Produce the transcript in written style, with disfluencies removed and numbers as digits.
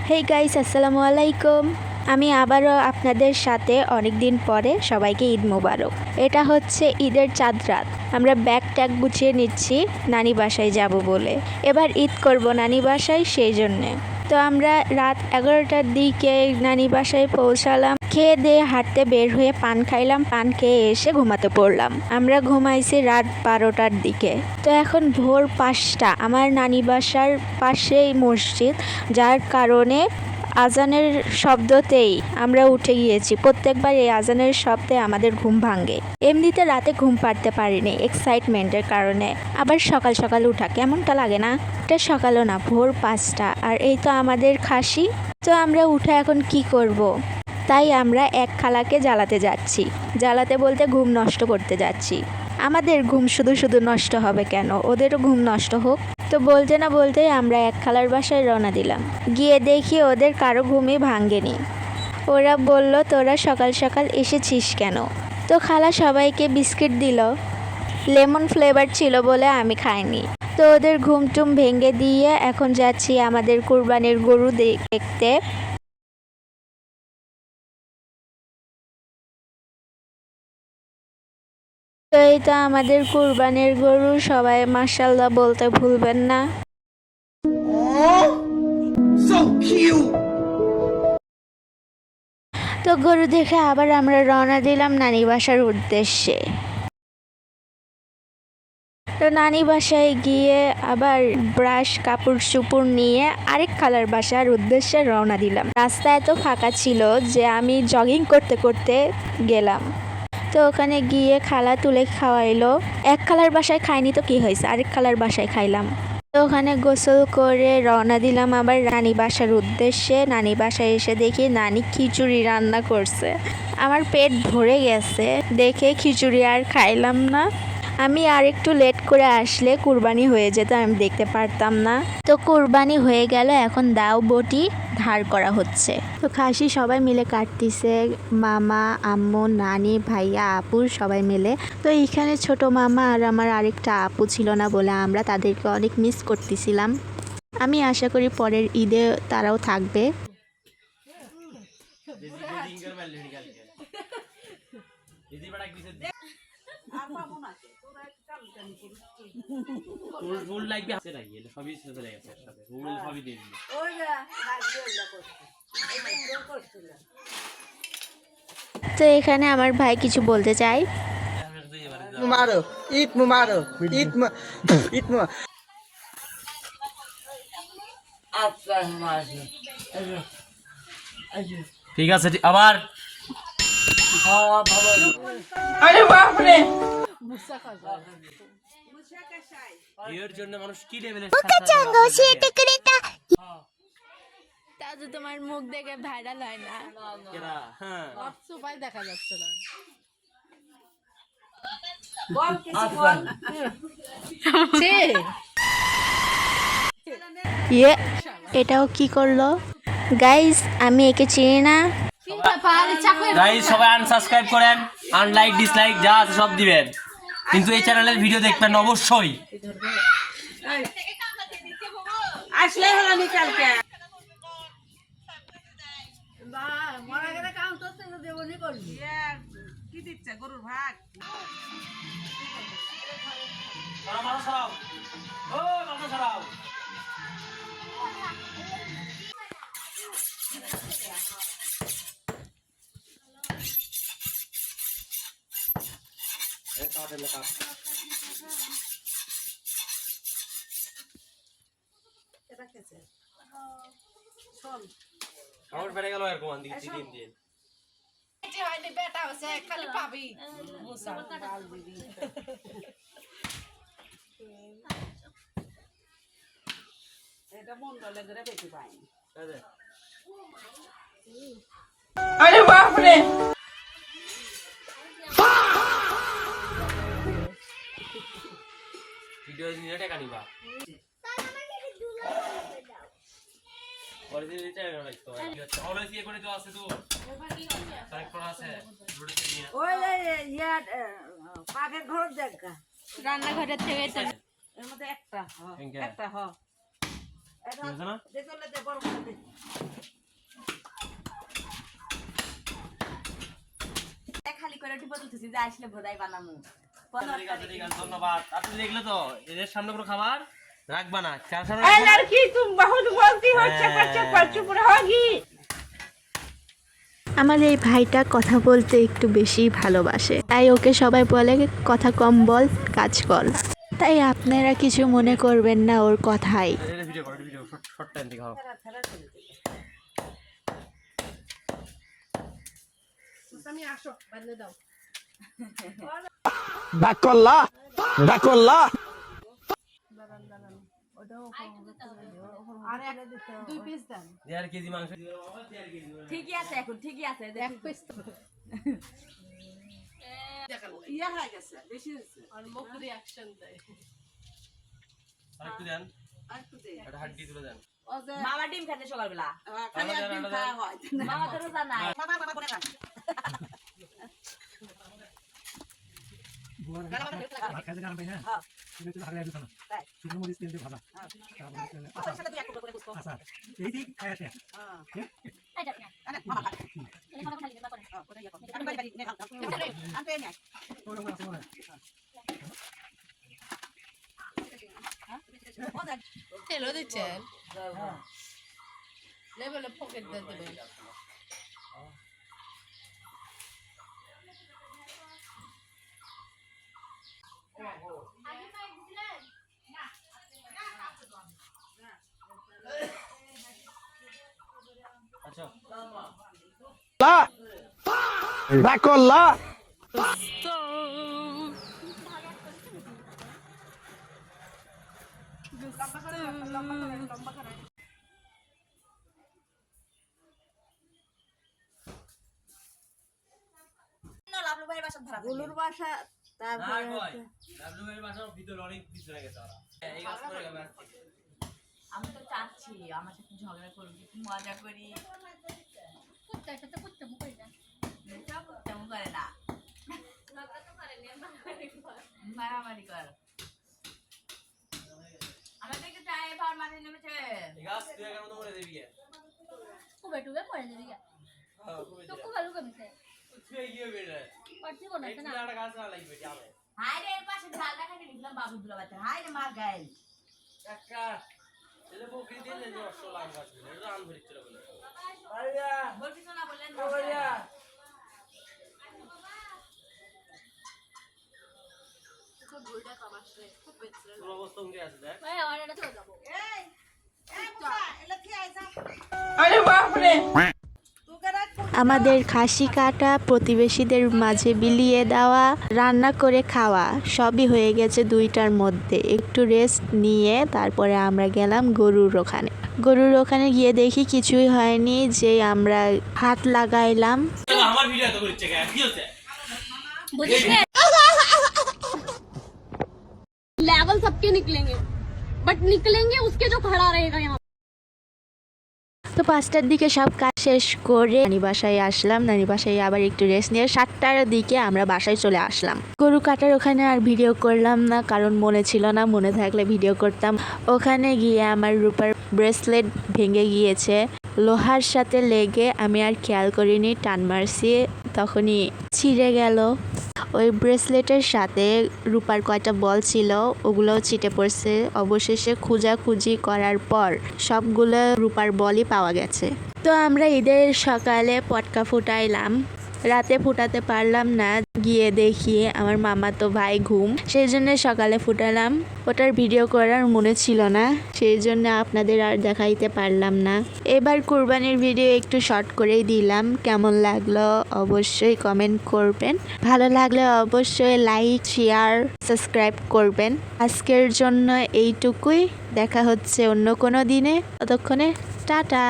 Hey guys, আসসালামু আলাইকুম। আমি আবারও আপনাদের সাথে অনেক দিন পরে সবাইকে ঈদ মোবারক। এটা হচ্ছে ঈদের চাঁদ রাত। আমরা ব্যাগ ট্যাগ গুছিয়ে নিচ্ছি নানি বাসায় যাব বলে। এবার ঈদ করব নানি বাসায়, সেই জন্যে। তো আমরা রাত 11টার দিকে নানি বাসায় পৌঁছালাম। খেয়ে দিয়ে হাঁটতে বের হয়ে পান খাইলাম, পান খেয়ে এসে ঘুমাতে পড়লাম। আমরা ঘুমাইছি রাত 12টার দিকে। তো এখন ভোর 5টা। আমার নানি বাসার পাশেই মসজিদ, যার কারণে আজানের শব্দতেই আমরা উঠে গিয়েছি। প্রত্যেকবার এই আজানের শব্দে আমাদের ঘুম ভাঙে। এমনিতে রাতে ঘুম পাড়তে পারিনি এক্সাইটমেন্টের কারণে। আবার সকাল সকাল উঠা কেমনটা লাগে না? এটা সকালও না, ভোর 5টা। আর এই তো আমাদের খাসি। তো আমরা উঠে এখন কি করব? তাই আমরা এক খালাকে জ্বালাতে যাচ্ছি। জ্বালাতে বলতে ঘুম নষ্ট করতে যাচ্ছি। আমাদের ঘুম শুধু শুধু নষ্ট হবে কেন, ওদেরও ঘুম নষ্ট হোক। তো বলতে না বলতেই আমরা এক খালার বাসায় রওনা দিলাম। গিয়ে দেখি ওদের কারো ঘুমই ভাঙ্গেনি। ওরা বলল, তোরা সকাল সকাল এসেছিস কেন? তো খালা সবাইকে বিস্কিট দিল। লেমন ফ্লেভার ছিল বলে আমি খাইনি। তো ওদের ঘুম টুম ভেঙে দিয়ে এখন যাচ্ছি আমাদের কুরবানির গরু দেখতে। তো এই তো আমাদের কুরবানির গরু, সবাই মাশাআল্লাহ বলতে ভুলবেন না। তো গরু দেখে আবার আমরা রওনা দিলাম নানি বাসার উদ্দেশ্যে। তো নানি বাসায় গিয়ে আবার ব্রাশ কাপড় চুপড় নিয়ে আরেক খালার বাসার উদ্দেশ্যে রওনা দিলাম। রাস্তা এত ফাঁকা ছিল যে আমি জগিং করতে করতে গেলাম। তো ওখানে গিয়ে খালা তুলে খাওয়াইলো। এক খালার বাসায় খাইনি তো কি হয়েছে, আরেক খালার বাসায় খাইলাম। তো ওখানে গোসল করে রওনা দিলাম আবার নানি বাসার উদ্দেশ্যে। নানি বাসায় এসে দেখি নানি খিচুড়ি রান্না করছে। আমার পেট ভরে গেছে দেখে খিচুড়ি আর খাইলাম না। আমি আর একটু লেট করে আসলে কুরবানি হয়ে যেত, আমি দেখতে পারতাম না। তো কুরবানি হয়ে গেল, এখন দাও বটি ধার করা হচ্ছে। তো খাসি সবাই মিলে কাটতিছে, মামা, আম্মু, নানি, ভাইয়া, আপু সবাই মিলে। তো এইখানে ছোট মামা আর আমার আরেকটা আপু ছিল না বলে আমরা তাদেরকে অনেক মিস করতেছিলাম। আমি আশা করি পরের ঈদে তারাও থাকবে। তো এখানে আমার ভাই কিছু বলতে চাই। ঠিক আছে, আবার এর জন্য মানুষ কি লেভেলের তোমার মুখ দেখে ভাইরাল হয় না? দেখা যাচ্ছে না। এটাও কি করলো? গাইস, আমি একে চিনি না। গাইস সবাই আনসাবস্ক্রাইব করেন, আনলাইক ডিসলাইক যা আছে সব দিবেন, কিন্তু এই চ্যানেলের ভিডিও দেখবেন অবশ্যই। আসলে হলো নি কালকে বা মরা গেলে কাউন্ট করতে দেবনি করবি কি দিচ্ছে গরুর ভাগ। মাথা সরাও, ও মাথা সরাও। আমার বেড়ে গেল এরকম দিন দিন। হয়নি বেটা হচ্ছে খালি পাবি মুসা বাল দিবি। এটা মন্ডলে ধরে বেশি পাইনি। আরে বাপ রে, ভিডিও নিয়ে টাকা নিবা। অরিজিনাল এটা রাখতে হয়। অলওয়েজ ইয়ে করে তো আছে তো কারেক্ট করা আছে রোডে নিয়ে। ওই ইয়া পাকের ঘর দেখা রান্নাঘরের থেকে এর মধ্যে একটা একটা হ এটা দেখলে বড় করে বলতেছি যে আসলে বোধাই বানামু ঠিক আছে ধন্যবাদ। আপনি দেখলে তো এদের সামনে কোনো খাবার রাখবা না, কার সামনে ए लड़की तुम बहुत बोलती हो, चपर चपर चुप रहोगी। আমার এই ভাইটা কথা বলতে একটু বেশি ভালোবাসে, তাই ওকে সবাই বলে কথা কম বল, কাজ কর। তাই আপনারা কিছু মনে করবেন না ওর কথাই। ভিডিও করো, ভিডিও শর্ট টাইম দেখাও। তুমি আসো, বদলে দাও। ডাকল্লা ডাকল্লা আর এক দুই পিস দেন। 1.5 কেজি মাংস। ঠিকই আছে, এখন ঠিকই আছে। এক পিস ইয়া হয়ে গেছে, বেশি হয়েছে। আর মুখ রিঅ্যাকশন দেয়। আরেকটু দেন, একটু দে। একটা হাড্ডি তুলে দেন। ও যে মামা ডিম খাতে সকালবেলা। খালি একদিন খাওয়া হয়। মামা তো রোজা নাই। মামা করে খা। তেলও দিচ্ছেন, লেবেলে পকেট দিয়ে দেবেন। আচ্ছা ডাকল্লা লাভলু ভাইয়ের বাসা ধরা গুলুর বাসা, না তারপরে কই ডাবলু ভাইয়ের বাসার ভিতরে অনেক কিছু রেখে গেছে ওরা। এই কাজ করে গেল আজকে। আমি তো চাচ্ছি আমার সাথে ঝগড়া করবি, মজা করি। তেমন করে না, মারামারি কর। আমাদেরকে চাই ভার মানে নেমেছে। এই গাছ তুই এখানে তো করে দিবি। কুবে টুবে করে দিবি গা হ্যাঁ খুবই তো কুবে লুকে মিছে তুই গিয়ে বেরে পারছি কোন এই না একটা গাছ না লাগবে যাবে হাই রে, এর পাশে ঝাল দেখা নিলাম বাবু দুলা বাচ্চা। হাই রে মার গাইল কাকা এলে বকরি দিয়ে যে অসল আম গাছ বলে এটা আম ধরে চলে বলে বলছিস না বললেন তোর অবস্থা উঠে আছে দেখ। ভাই আমার এটা চলে যাবো আরে বাপ রে, আমাদের খাসি কাটা, প্রতিবেশীদের মাঝে বিলিয়ে দেওয়া, রান্না করে খাওয়া সবই হয়ে গেছে 2টার মধ্যে। একটু রেস্ট নিয়ে তারপরে আমরা গেলাম গরুর ওখানে। গরুর ওখানে গিয়ে দেখি কিছুই হয়নি, যে আমরা হাত লাগাইলাম। আমার ভিডিও তো করছে কি হচ্ছে बुझिस लेवल सबके निकलेंगे बट निकलेंगे उसके जो खड़ा रहेगा यहाँ। তো 5টার দিকে সব কাজ শেষ করে নানি বাসায় আসলাম। নানি বাসায় আবার একটু রেস্ট নিয়ে 7টার দিকে আমরা বাসায় চলে আসলাম। গরু কাটার ওখানে আর ভিডিও করলাম না, কারণ মনে ছিল না, মনে থাকলে ভিডিও করতাম। ওখানে গিয়ে আমার রূপার ব্রেসলেট ভেঙে গিয়েছে, লোহার সাথে লেগে আমি আর খেয়াল করিনি, টান মারছি, তখনই ছিঁড়ে গেল। ওই ব্রেসলেটের সাথে রূপার কয়টা বল ছিল ওগুলোও ছিটে পড়ছে। অবশেষে খোঁজাখুঁজি করার পর সবগুলো রূপার বলই পাওয়া গেছে। তো আমরা ঈদের সকালে পটকা ফুটাইলাম, রাতে ফুটাতে পারলাম না, গিয়ে দেখি আমার মামা তো ভাই ঘুম, সেই জন্য সকালে ফুটালাম। ওটার ভিডিও করার মনে ছিল না, সেই জন্য আপনাদের আর দেখাইতে পারলাম না। এবার কুরবানির ভিডিও একটু শর্ট করেই দিলাম। কেমন লাগলো অবশ্যই কমেন্ট করবেন, ভালো লাগলে অবশ্যই লাইক, শেয়ার, সাবস্ক্রাইব করবেন। আজকের জন্য এইটুকুই, দেখা হচ্ছে অন্য কোনো দিনে, ততক্ষণে টাটা।